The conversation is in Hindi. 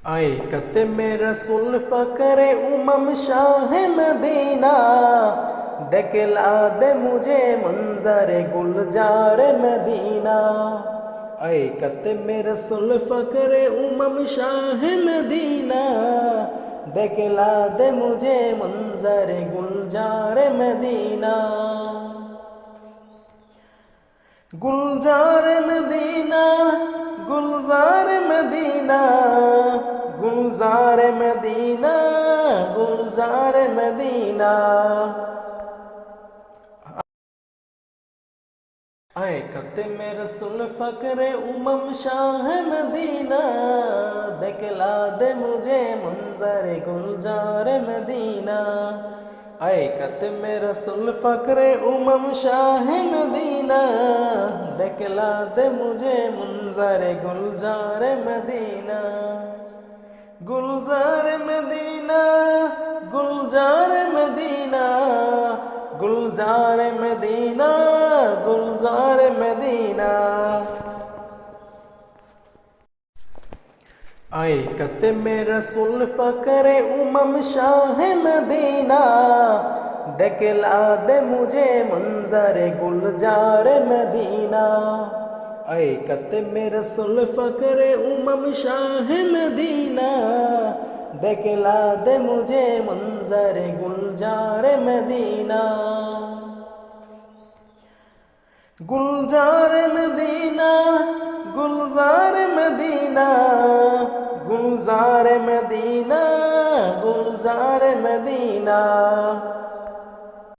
आए कते में रसूल फ़क्र उमम शाह मदीना, दिखला दे मुझे मंजर गुलजार मदीना। आए कते में रसूल फ़क्र उमम शाह मदीना, दिखला दे मुझे मंजर गुलजार मदीना। गुलजार मदीना, गुलजार मदीना, गुलजार मदीना, गुलजार मदीना। आए कते में रसूल फ़क्र उमम शाह मदीना, दिखला दे मुझे मंजर गुलजार मदीना। आए कते में रसूल फ़क्र उमम शाह मदीना, दिखला दे मुझे मंजर गुलजार मदीना। गुलजार मदीना, गुलजार मदीना, गुलजार मदीना, गुलजार मदीना। आए कते में रसूल फ़क्र उमम शाह मदीना, दिखला दे मुझे मंजर गुलजार मदीना। आए कते में रसूल फ़क्र उमम शाह मदीना, दिखला दे मुझे मंजर गुलजार मदीना। गुलजार मदीना, गुलजार मदीना, गुलजार मदीना, गुलजार मदीना।